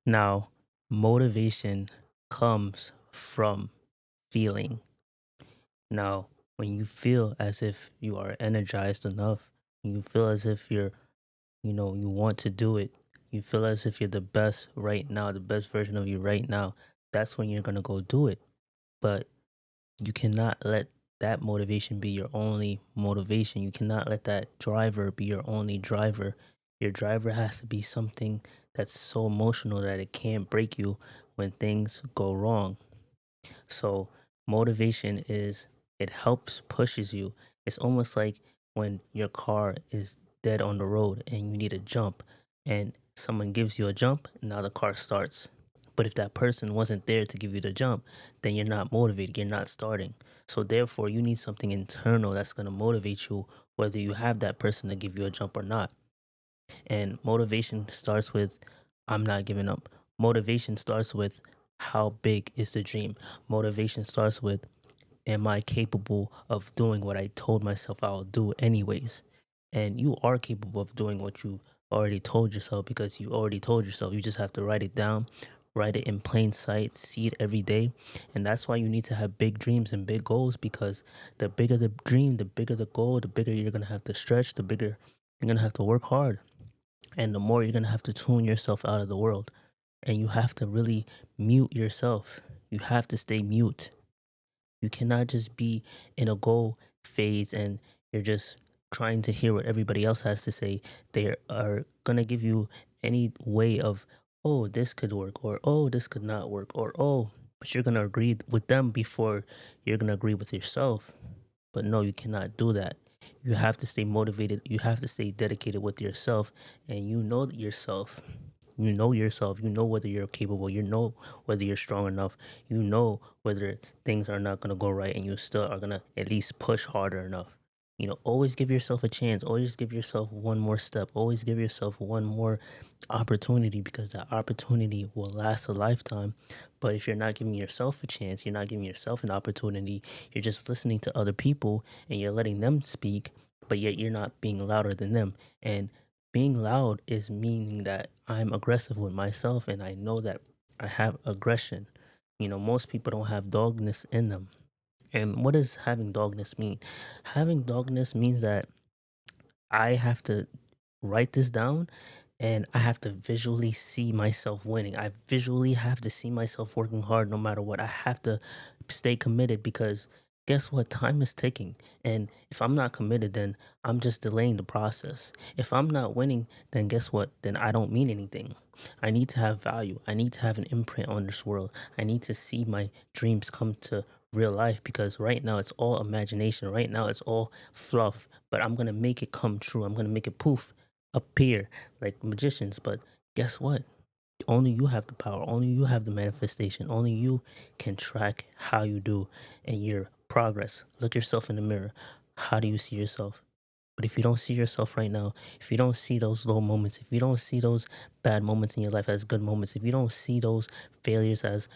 Now, motivation comes from feeling. Now, when you feel as if you are energized enough, you feel as if you want to do it, you feel as if you're the best right now, the best version of you right now, that's when you're going to go do it. But you cannot let that motivation be your only motivation. You cannot let that driver be your only driver. Your driver has to be something that's so emotional that it can't break you when things go wrong. So motivation is it helps pushes you. It's almost like when your car is dead on the road and you need a jump and someone gives you a jump, now the car starts. But if that person wasn't there to give you the jump, then you're not motivated, you're not starting. So therefore you need something internal that's going to motivate you whether you have that person to give you a jump or not. And motivation starts with I'm not giving up. Motivation starts with how big is the dream? Motivation starts with am I capable of doing what I told myself I'll do anyways? And you are capable of doing what you already told yourself because you already told yourself. You just have to write it down, write it in plain sight, see it every day. And that's why you need to have big dreams and big goals because the bigger the dream, the bigger the goal, the bigger you're going to have to stretch, the bigger you're going to have to work hard. And the more you're going to have to tune yourself out of the world. And you have to really mute yourself. You have to stay mute. You cannot just be in a goal phase and you're just trying to hear what everybody else has to say. They are going to give you any way of, oh, this could work, or oh, this could not work, or oh, but you're going to agree with them before you're going to agree with yourself. But no, you cannot do that. You have to stay motivated. You have to stay dedicated with yourself, and you know yourself. You know yourself. You know whether you're capable. You know whether you're strong enough. You know whether things are not going to go right and you still are going to at least push harder enough. Always give yourself a chance. Always give yourself one more step. Always give yourself one more opportunity because that opportunity will last a lifetime. But if you're not giving yourself a chance, you're not giving yourself an opportunity, you're just listening to other people and you're letting them speak, but yet you're not being louder than them. And being loud is meaning that I'm aggressive with myself and I know that I have aggression. Most people don't have dogness in them. And what does having dogness mean? Having dogness means that I have to write this down and I have to visually see myself winning. I visually have to see myself working hard no matter what. I have to stay committed because guess what? Time is ticking. And if I'm not committed, then I'm just delaying the process. If I'm not winning, then guess what? Then I don't mean anything. I need to have value. I need to have an imprint on this world. I need to see my dreams come to real life because right now it's all imagination. Right now it's all fluff, but I'm going to make it come true. I'm going to make it poof appear like magicians. But guess what? Only you have the power. Only you have the manifestation. Only you can track how you do and your progress. Look yourself in the mirror. How do you see yourself? But if you don't see yourself right now, if you don't see those low moments, if you don't see those bad moments in your life as good moments, if you don't see those failures as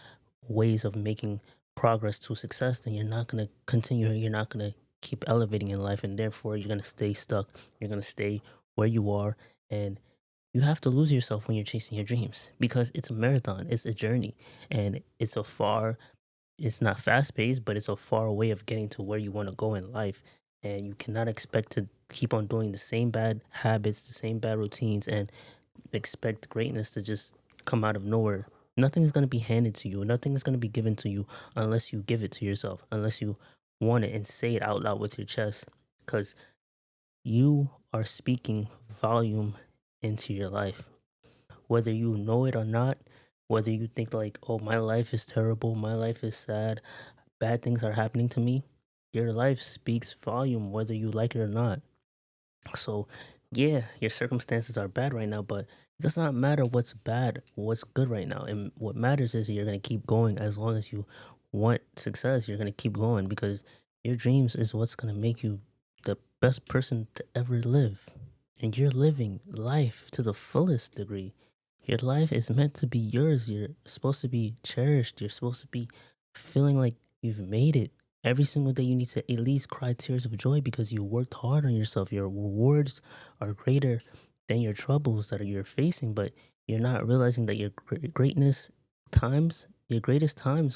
ways of making progress to success, then you're not going to continue. You're not going to keep elevating in life. And therefore, you're going to stay stuck. You're going to stay where you are. And you have to lose yourself when you're chasing your dreams because it's a marathon, it's a journey, and it's not fast paced, but it's a far way of getting to where you want to go in life. And you cannot expect to keep on doing the same bad habits, the same bad routines, and expect greatness to just come out of nowhere. Nothing is going to be handed to you. Nothing is going to be given to you unless you give it to yourself, unless you want it and say it out loud with your chest. Because you are speaking volume into your life whether you know it or not, whether you think like, oh, my life is terrible, my life is sad, bad things are happening to me, your life speaks volume whether you like it or not. So, yeah, your circumstances are bad right now, but it does not matter what's bad, what's good right now. And what matters is you're going to keep going as long as you want success, you're going to keep going because your dreams is what's going to make you the best person to ever live. And you're living life to the fullest degree. Your life is meant to be yours. You're supposed to be cherished. You're supposed to be feeling like you've made it. Every single day, you need to at least cry tears of joy because you worked hard on yourself. Your rewards are greater than your troubles that you're facing, but You're not realizing that your greatest times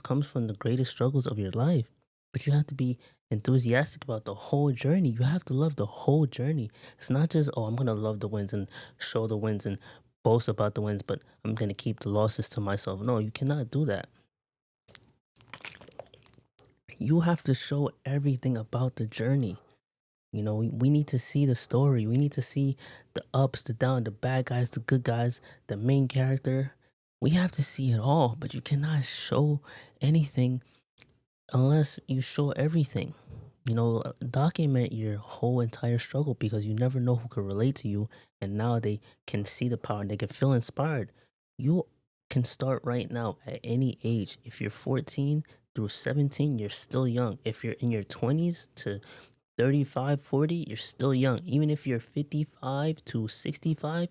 comes from the greatest struggles of your life. But you have to be enthusiastic about the whole journey. You have to love the whole journey. It's not just, oh, I'm going to love the wins and show the wins and boast about the wins, but I'm going to keep the losses to myself. No, you cannot do that. You have to show everything about the journey. You know, we need to see the story. We need to see the ups, the downs, the bad guys, the good guys, the main character. We have to see it all, but you cannot show anything unless you show everything. You know, document your whole entire struggle because you never know who could relate to you. And now they can see the power and they can feel inspired. You can start right now at any age. If you're 14 through 17, you're still young. If you're in your 20s to 35, 40, you're still young. Even if you're 55 to 65,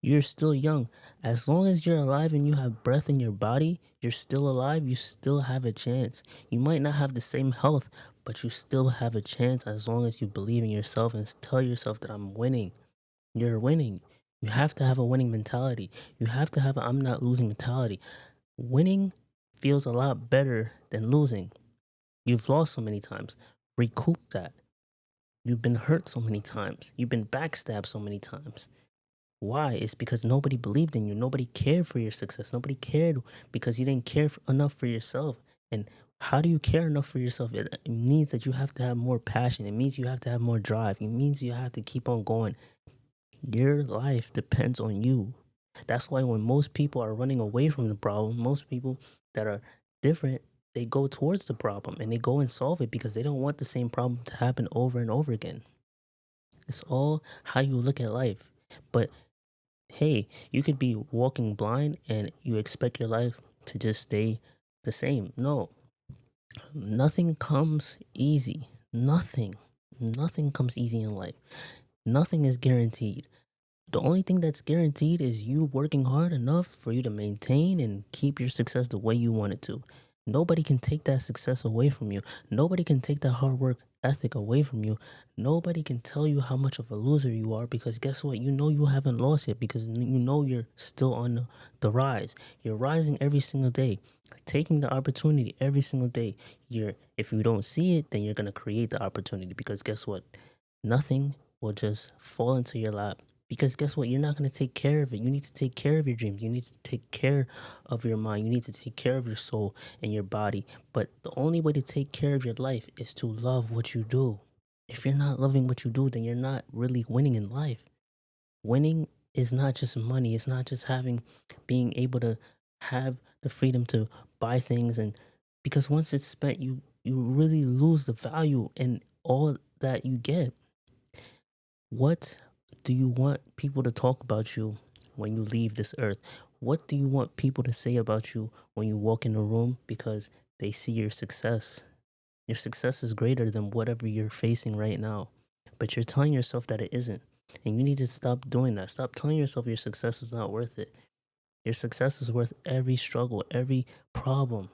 you're still young. As long as you're alive and you have breath in your body, you're still alive, you still have a chance. You might not have the same health, but you still have a chance as long as you believe in yourself and tell yourself that I'm winning. You're winning. You have to have a winning mentality. You have to have a I'm not losing mentality. Winning feels a lot better than losing. You've lost so many times. Recoup that. You've been hurt so many times. You've been backstabbed so many times. Why? It's because nobody believed in you. Nobody cared for your success. Nobody cared because you didn't care enough for yourself. And how do you care enough for yourself? It means that you have to have more passion. It means you have to have more drive. It means you have to keep on going. Your life depends on you. That's why when most people are running away from the problem, most people that are different, they go towards the problem and they go and solve it because they don't want the same problem to happen over and over again. It's all how you look at life. But hey, you could be walking blind and you expect your life to just stay the same. No, nothing comes easy. Nothing. Nothing comes easy in life. Nothing is guaranteed. The only thing that's guaranteed is you working hard enough for you to maintain and keep your success the way you want it to. Nobody can take that success away from you. Nobody can take that hard work ethic away from you. Nobody can tell you how much of a loser you are because guess what? You know you haven't lost yet because you know you're still on the rise. You're rising every single day, taking the opportunity every single day. If you don't see it, then you're going to create the opportunity because guess what? Nothing will just fall into your lap because guess what? You're not going to take care of it. You need to take care of your dreams. You need to take care of your mind. You need to take care of your soul and your body. But the only way to take care of your life is to love what you do. If you're not loving what you do, then you're not really winning in life. Winning is not just money. It's not just being able to have the freedom to buy things and because once it's spent, you really lose the value in all that you get. What do you want people to talk about you when you leave this earth? What do you want people to say about you when you walk in a room because they see your success? Your success is greater than whatever you're facing right now, but you're telling yourself that it isn't. And you need to stop doing that. Stop telling yourself your success is not worth it. Your success is worth every struggle, every problem.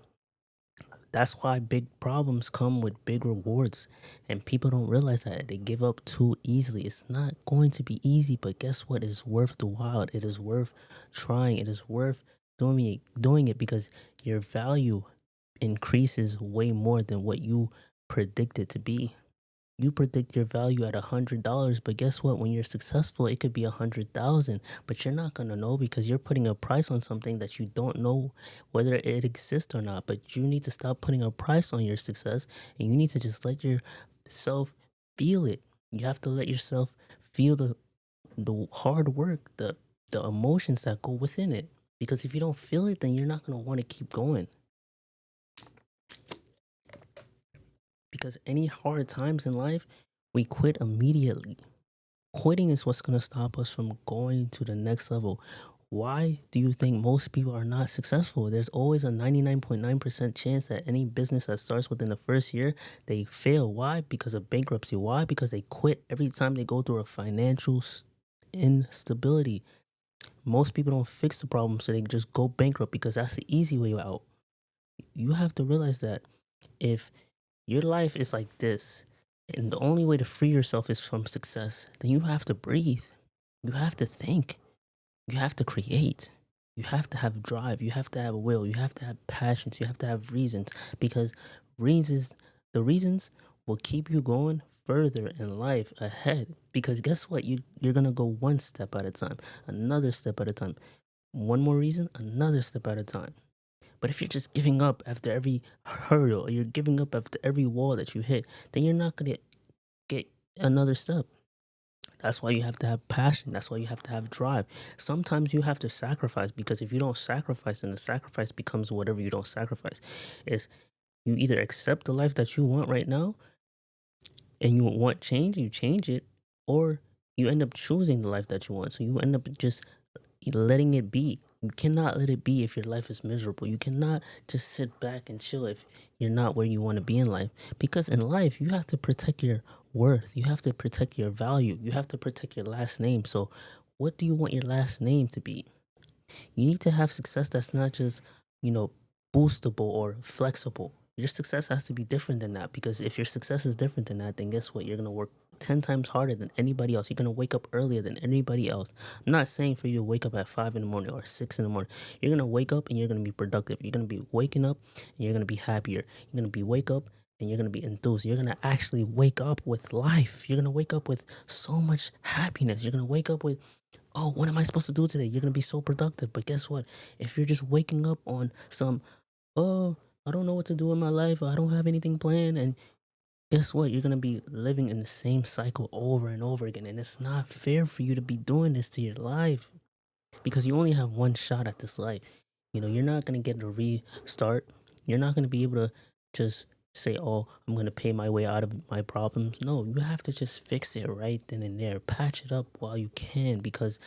That's why big problems come with big rewards. And people don't realize that. They give up too easily. It's not going to be easy, but guess what? It's worth the while. It is worth trying. It is worth doing it because your value increases way more than what you predict it to be. You predict your value at $100, but guess what? When you're successful, it could be 100,000, but you're not gonna know because you're putting a price on something that you don't know whether it exists or not. But you need to stop putting a price on your success, and you need to just let yourself feel it. You have to let yourself feel the hard work, the emotions that go within it. Because if you don't feel it, then you're not gonna want to keep going. Because any hard times in life, we quit immediately. Quitting is what's going to stop us from going to the next level. Why do you think most people are not successful? There's always a 99.9% chance that any business that starts within the first year, they fail. Why? Because of bankruptcy. Why? Because they quit every time they go through a financial instability. Most people don't fix the problem, so they just go bankrupt because that's the easy way out. You have to realize that if your life is like this, and the only way to free yourself is from success, then you have to breathe. You have to think. You have to create. You have to have drive. You have to have will. You have to have passions. You have to have reasons because reasons, the reasons will keep you going further in life ahead. Because guess what? You're gonna go one step at a time, another step at a time. One more reason, another step at a time. But if you're just giving up after every hurdle, or you're giving up after every wall that you hit, then you're not gonna get another step. That's why you have to have passion. That's why you have to have drive. Sometimes you have to sacrifice because if you don't sacrifice, then the sacrifice becomes whatever you don't sacrifice. Is you either accept the life that you want right now and you want change, you change it, or you end up choosing the life that you want. So you end up just letting it be. You cannot let it be if your life is miserable. You cannot just sit back and chill if you're not where you want to be in life. Because in life, you have to protect your worth. You have to protect your value. You have to protect your last name. So, what do you want your last name to be? You need to have success that's not just, you know, boostable or flexible. Your success has to be different than that because if your success is different than that, then guess what? You're going to work 10 times harder than anybody else. You're going to wake up earlier than anybody else. I'm not saying for you to wake up at 5 in the morning or 6 in the morning. You're going to wake up and you're going to be productive. You're going to be waking up and you're going to be happier. You're going to be wake up and you're going to be enthused. You're going to actually wake up with life. You're going to wake up with so much happiness. You're going to wake up with, oh, what am I supposed to do today? You're going to be so productive. But guess what? If you're just waking up on some, oh, I don't know what to do in my life, I don't have anything planned, and guess what? You're going to be living in the same cycle over and over again. And it's not fair for you to be doing this to your life because you only have one shot at this life. You know, you're not going to get a restart. You're not going to be able to just say, oh, I'm going to pay my way out of my problems. No, you have to just fix it right then and there. Patch it up while you can because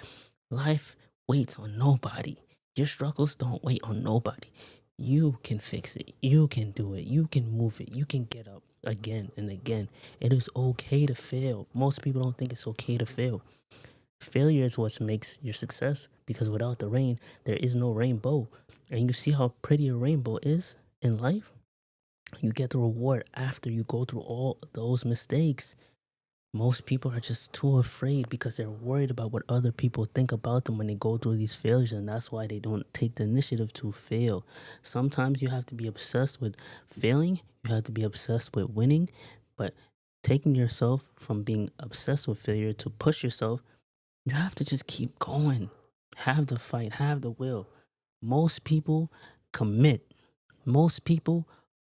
life waits on nobody. Your struggles don't wait on nobody. You can fix it. You can do it. You can move it. You can get up again and again. It is okay to fail. Most people don't think it's okay to fail. Failure is what makes your success because without the rain, there is no rainbow. And you see how pretty a rainbow is in life? You get the reward after you go through all those mistakes. Most people are just too afraid because they're worried about what other people think about them when they go through these failures, and that's why they don't take the initiative to fail. Sometimes you have to be obsessed with failing, you have to be obsessed with winning, but taking yourself from being obsessed with failure to push yourself, you have to just keep going. Have the fight, have the will. Most people commit, most people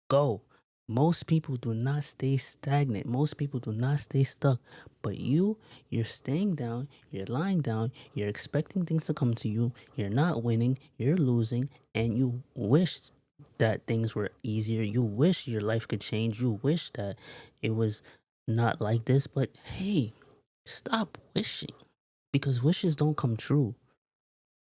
go. Most people do not stay stagnant. Most people do not stay stuck. But you're staying down, you're lying down, you're expecting things to come to you, you're not winning, you're losing, and you wish that things were easier. You wish your life could change. You wish that it was not like this. But hey, stop wishing because wishes don't come true.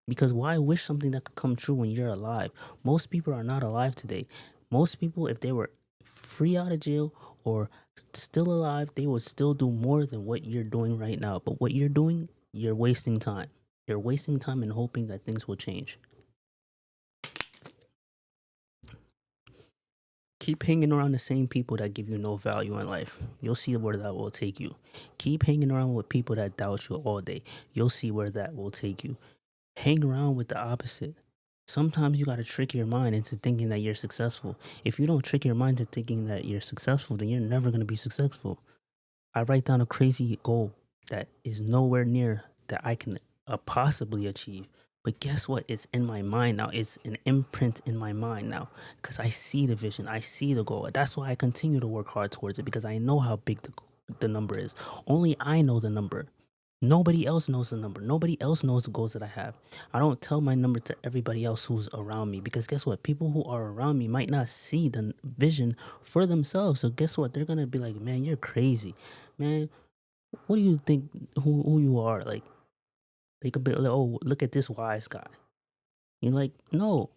Because why wish something that could come true when you're alive? Most people are not alive today. Most people, if they were free out of jail or still alive, they would still do more than what you're doing right now. But what you're doing, you're wasting time. You're wasting time and hoping that things will change. Keep hanging around the same people that give you no value in life. You'll see where that will take you. Keep hanging around with people that doubt you all day. You'll see where that will take you. Hang around with the opposite. Sometimes you got to trick your mind into thinking that you're successful. If you don't trick your mind into thinking that you're successful, then you're never going to be successful. I write down a crazy goal that is nowhere near that I can possibly achieve. But guess what? It's in my mind now. It's an imprint in my mind now because I see the vision. I see the goal. That's why I continue to work hard towards it because I know how big the number is. Only I know the number. Nobody else knows the number. Nobody else knows the goals that I have. I don't tell my number to everybody else who's around me because guess what? People who are around me might not see the vision for themselves. So guess what? They're gonna be like, "Man, you're crazy, man. What do you think who you are?" Like they could be like, "Oh, look at this wise guy." You're like, no,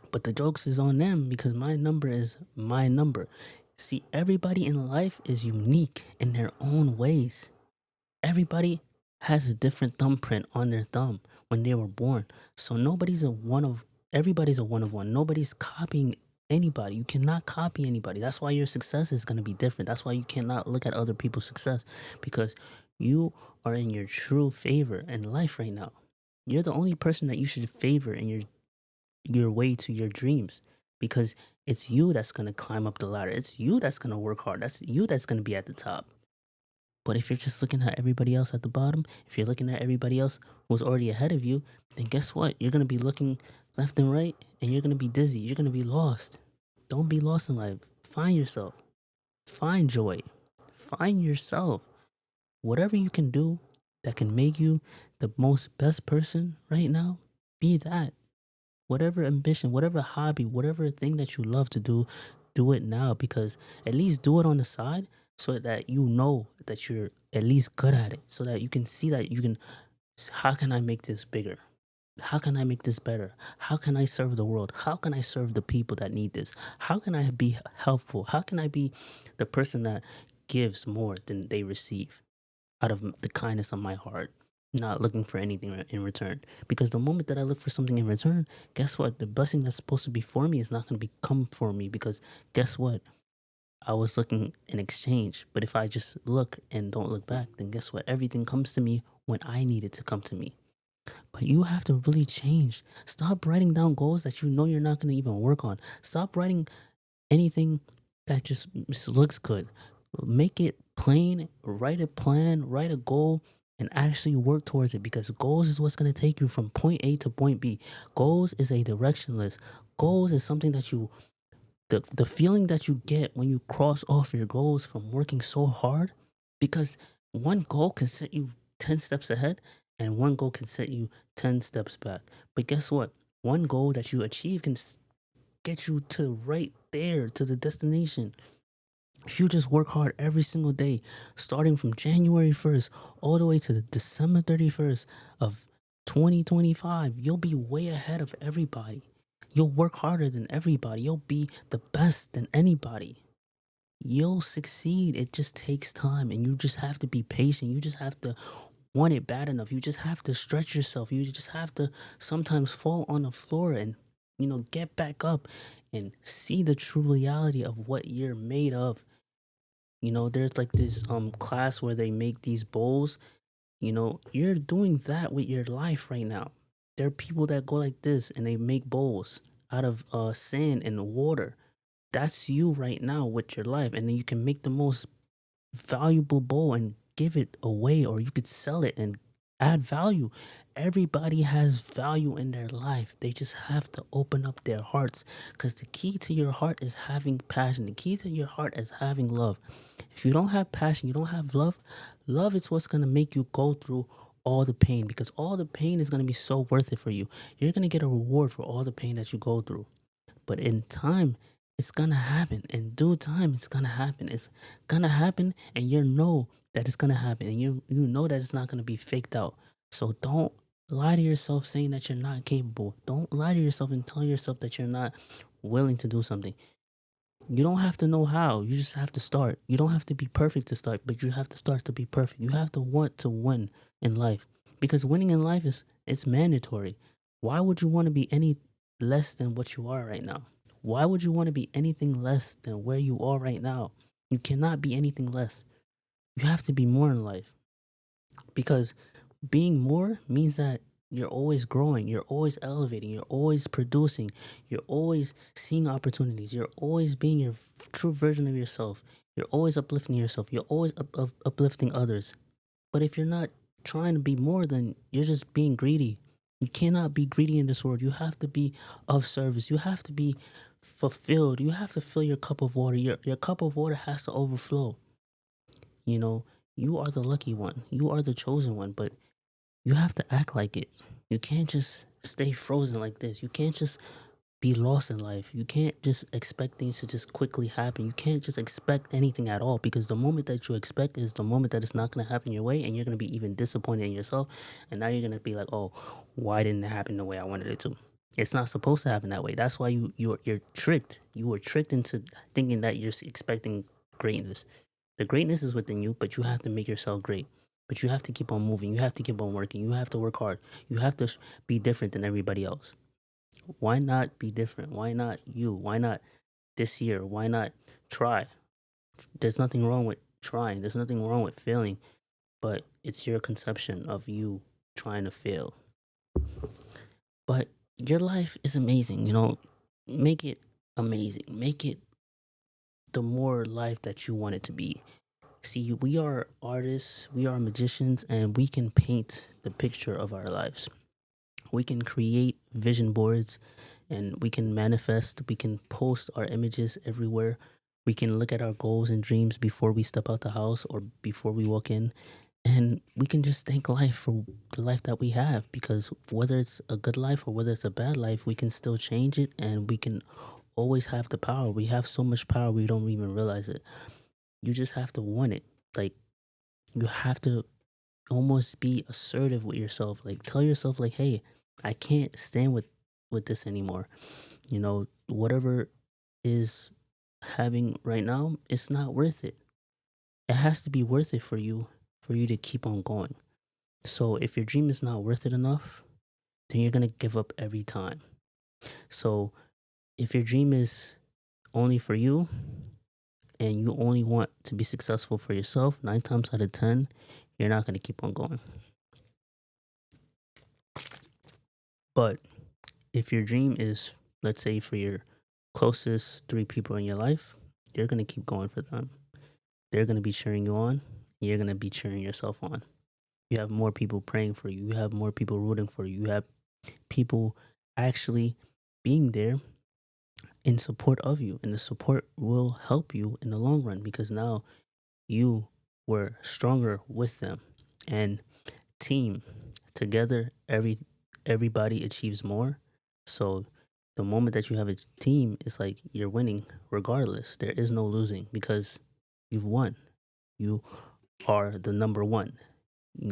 but the jokes is on them because my number is my number. See, everybody in life is unique in their own ways. Everybody has a different thumbprint on their thumb when they were born. So everybody's a one of one. Nobody's copying anybody. You cannot copy anybody. That's why your success is going to be different. That's why you cannot look at other people's success because you are in your true favor in life right now. You're the only person that you should favor in your way to your dreams, because it's you that's going to climb up the ladder. It's you that's going to work hard. That's you that's going to be at the top. But if you're just looking at everybody else at the bottom, if you're looking at everybody else who's already ahead of you, then guess what? You're going to be looking left and right, and you're going to be dizzy. You're going to be lost. Don't be lost in life. Find yourself. Find joy. Find yourself. Whatever you can do that can make you the most best person right now, be that. Whatever ambition, whatever hobby, whatever thing that you love to do it now, because at least do it on the side so that you know that you're at least good at it, so that you can see that you can, how can I make this bigger? How can I make this better? How can I serve the world? How can I serve the people that need this? How can I be helpful? How can I be the person that gives more than they receive out of the kindness of my heart, not looking for anything in return? Because the moment that I look for something in return, guess what? The blessing that's supposed to be for me is not going to become for me, because guess what? I was looking in exchange. But if I just look and don't look back, then guess what? Everything comes to me when I need it to come to me. But you have to really change. Stop writing down goals that you know you're not going to even work on. Stop writing anything that just looks good. Make it plain, write a plan, write a goal, and actually work towards it, because goals is what's going to take you from point A to point B. Goals is a directionless. Goals is something that the feeling that you get when you cross off your goals from working so hard, because one goal can set you 10 steps ahead, and one goal can set you 10 steps back. But guess what? One goal that you achieve can get you to right there to the destination. If you just work hard every single day, starting from January 1st all the way to the December 31st of 2025, you'll be way ahead of everybody. You'll work harder than everybody. You'll be the best than anybody. You'll succeed. It just takes time, and you just have to be patient. You just have to want it bad enough. You just have to stretch yourself. You just have to sometimes fall on the floor and, get back up and see the true reality of what you're made of. There's like this class where they make these bowls. You're doing that with your life right now. There are people that go like this and they make bowls out of sand and water. That's you right now with your life, and then you can make the most valuable bowl and give it away, or you could sell it and add value. Everybody has value in their life. They just have to open up their hearts, because the key to your heart is having passion. The key to your heart is having love. If you don't have passion, you don't have love. Love is what's going to make you go through all the pain, because all the pain is going to be so worth it for you. You're going to get a reward for all the pain that you go through. But in time, it's gonna happen. In due time, it's gonna happen. It's gonna happen, and you know that it's gonna happen, and you know that it's not gonna be faked out. So don't lie to yourself saying that you're not capable. Don't lie to yourself and tell yourself that you're not willing to do something. You don't have to know how. You just have to start. You don't have to be perfect to start, but you have to start to be perfect. You have to want to win in life, because winning in life is it's mandatory. Why would you want to be any less than what you are right now? Why would you want to be anything less than where you are right now? You cannot be anything less. You have to be more in life, because being more means that you're always growing, you're always elevating, you're always producing, you're always seeing opportunities, you're always being your true version of yourself, you're always uplifting yourself, you're always uplifting others. But if you're not trying to be more, then you're just being greedy. You cannot be greedy in this world. You have to be of service. You have to be fulfilled. You have to fill your cup of water. Your cup of water has to overflow. You know, you are the lucky one. You are the chosen one, but you have to act like it. You can't just stay frozen like this. You can't just be lost in life. You can't just expect things to just quickly happen. You can't just expect anything at all, because the moment that you expect is the moment that it's not going to happen your way, and you're going to be even disappointed in yourself. And now you're going to be like, "Oh, why didn't it happen the way I wanted it to?" It's not supposed to happen that way. That's why you're tricked. You were tricked into thinking that you're expecting greatness. The greatness is within you, but you have to make yourself great. But you have to keep on moving. You have to keep on working. You have to work hard. You have to be different than everybody else. Why not be different? Why not you? Why not this year? Why not try? There's nothing wrong with trying. There's nothing wrong with failing, but it's your conception of you trying to fail. But your life is amazing, make it amazing. Make it the more life that you want it to be. See, we are artists, we are magicians, and we can paint the picture of our lives. We can create vision boards and we can manifest, we can post our images everywhere. We can look at our goals and dreams before we step out the house or before we walk in. And we can just thank life for the life that we have, because whether it's a good life or whether it's a bad life, we can still change it and we can always have the power. We have so much power we don't even realize it. You just have to want it. Like, you have to almost be assertive with yourself. Like, tell yourself, like, hey, I can't stand with this anymore. Whatever is having right now, it's not worth it. It has to be worth it for you to keep on going. So if your dream is not worth it enough, then you're gonna give up every time. So if your dream is only for you and you only want to be successful for yourself, 9 times out of 10, you're not gonna keep on going. But if your dream is, let's say, for your closest 3 people in your life, you're gonna keep going for them. They're gonna be cheering you on. You're gonna be cheering yourself on. You have more people praying for you. You have more people rooting for you. You have people actually being there in support of you, and the support will help you in the long run because now you were stronger with them. And team together, everybody achieves more. So the moment that you have a team, it's like you're winning regardless. There is no losing because you've won. You are the number one.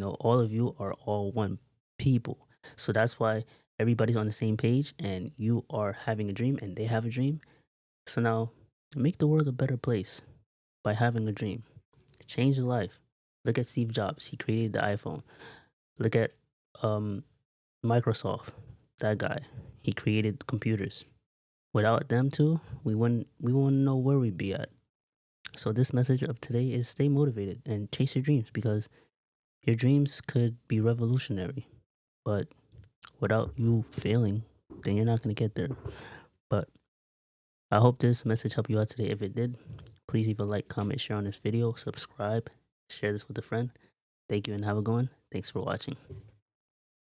All of you are all one people. So that's why everybody's on the same page and you are having a dream and they have a dream. So now make the world a better place by having a dream. Change your life. Look at Steve Jobs. He created the iPhone. Look at um, Microsoft. That guy. He created computers. Without them too, we wouldn't know where we'd be at. So this message of today is stay motivated and chase your dreams, because your dreams could be revolutionary, but without you failing, then you're not going to get there. But I hope this message helped you out today. If it did, please leave a like, comment, share on this video, subscribe, share this with a friend. Thank you and have a good one. Thanks for watching.